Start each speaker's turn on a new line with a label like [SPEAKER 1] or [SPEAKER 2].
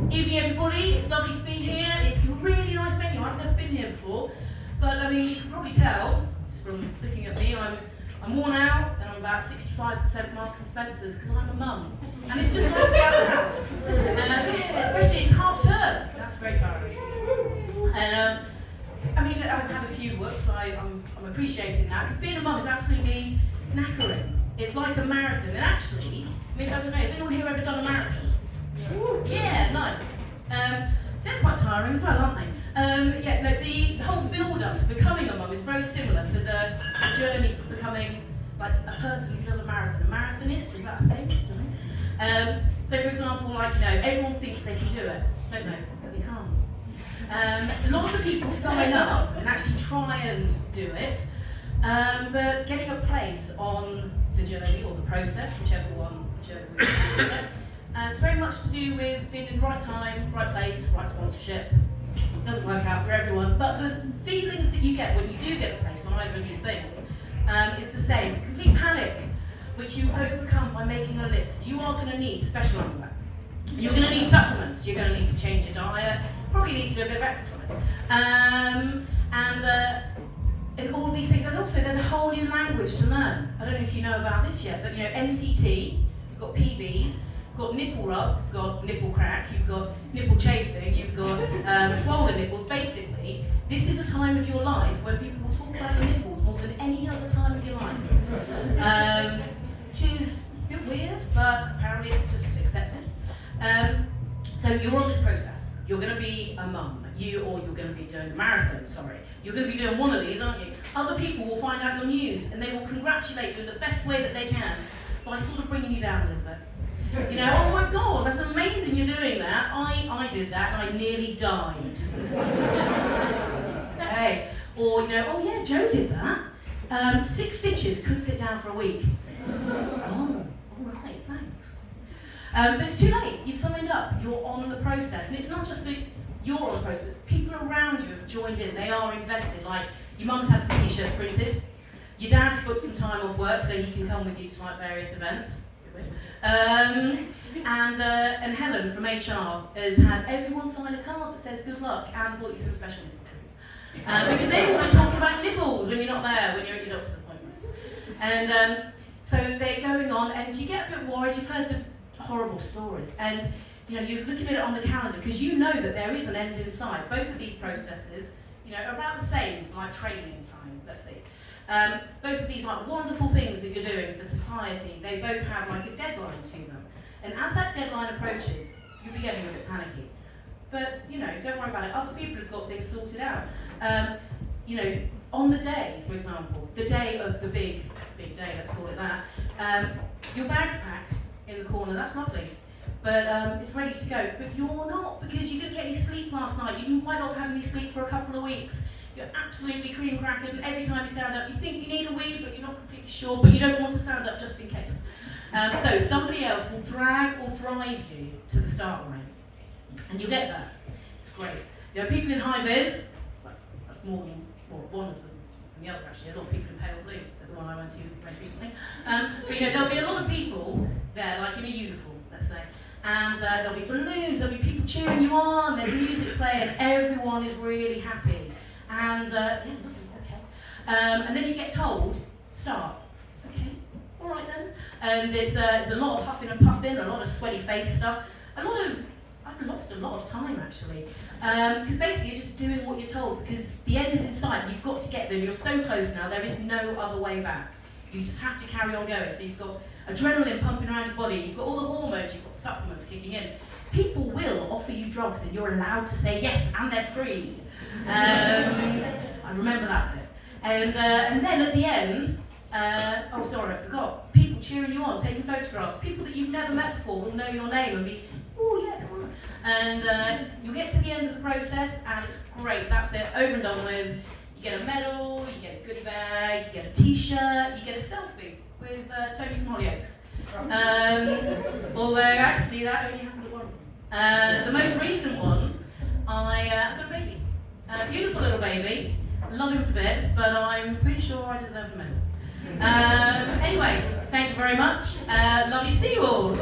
[SPEAKER 1] Evening everybody, it's lovely to be here. It's a really nice venue. I've never been here before, but I mean, you can probably tell just from looking at me, I'm worn out and I'm about 65% Marks and Spencer's because I'm a mum. And it's just nice to be out of the house. Especially it's half term. That's great tiring. And I mean, I've had a few whoops. I'm appreciating that because being a mum is absolutely knackering. It's like a marathon. And actually, I mean, I don't know, has anyone here ever done a marathon? Yeah, nice. They're quite tiring as well, aren't they? The whole build-up to becoming a mum is very similar to the journey for becoming like a person who does a marathon. A marathonist, is that a thing? I don't know. So for example, like, everyone thinks they can do it, don't they? But they can't. Lots of people sign up and actually try and do it, but getting a place on the journey or the process, whichever we call it, it's very much to do with being in the right time, right place, right sponsorship. It doesn't work out for everyone, but the feelings that you get when you do get a place on either of these things is the same. Complete panic, which you overcome by making a list. You are going to need special underwear. You're going to need supplements. You're going to need to change your diet. Probably need to do a bit of exercise. And all of these things. There's a whole new language to learn. I don't know if you know about this yet, but NCT, you've got PBs, you've got nipple rub, you've got nipple crack, you've got nipple chafing, you've got swollen nipples. Basically, this is a time of your life where people will talk about your nipples more than any other time of your life. Which is a bit weird, but apparently it's just accepted. So you're on this process. You're going to be a mum, you're going to be doing a marathon, You're going to be doing one of these, aren't you? Other people will find out your news and they will congratulate you in the best way that they can by sort of bringing you down a little bit. Oh my God, that's amazing you're doing that. I did that and I nearly died. Hey. Or, oh yeah, Joe did that. 6 stitches, couldn't sit down for a week. Oh, all right, thanks. But it's too late, you've signed up, you're on the process. And it's not just that you're on the process, people around you have joined in, they are invested. Like, your mum's had some t-shirts printed, your dad's booked some time off work so he can come with you to like various events. And Helen from HR has had everyone sign a card that says good luck and bought you some special nipples. Because they want to talk about nipples when you're not there, when you're at your doctor's appointments. And so they're going on, and you get a bit worried. You've heard the horrible stories, and you're looking at it on the calendar because you know that there is an end in sight. Both of these processes, are about the same, like training time. Let's see. Both of these like wonderful things that you're doing for society, they both have like a deadline to them. And as that deadline approaches, you'll be getting a bit panicky. But, don't worry about it. Other people have got things sorted out. On the day, for example, the day of the big day, let's call it that, your bag's packed in the corner, that's lovely. But it's ready to go. But you're not, because you didn't get any sleep last night. You might not have had any sleep for a couple of weeks. You're absolutely cream cracking. Every time you stand up, you think you need a wee, but you're not completely sure, but you don't want to stand up just in case. So somebody else will drag or drive you to the start line. And you'll get there. It's great. People in high vis, well, that's more one of them than the other actually. A lot of people in pale blue, the one I went to most recently. But there'll be a lot of people there, like in a uniform, let's say. And there'll be balloons, there'll be people cheering you on, there's music playing, everyone is really happy. And okay. And then you get told, start. Okay, all right then. And it's a lot of huffing and puffing, a lot of sweaty face stuff, I've lost a lot of time actually. Because basically you're just doing what you're told because the end is in sight, you've got to get there, you're so close now, there is no other way back. You just have to carry on going. So you've got adrenaline pumping around your body, you've got all the hormones, you've got supplements kicking in. People will offer you drugs and you're allowed to say yes, and they're free. I remember that bit. And then at the end, I forgot. People cheering you on, taking photographs. People that you've never met before will know your name and be, oh yeah, come on. And you'll get to the end of the process and it's great, that's it, over and done with. You get a medal, you get a goodie bag, you get a t-shirt, you get a selfie with Tony from Hollyoaks. Although actually that only happened at one. The most recent one, I got a baby. A beautiful little baby, love him to bits, but I'm pretty sure I deserve a medal. Anyway, thank you very much. Lovely to see you all.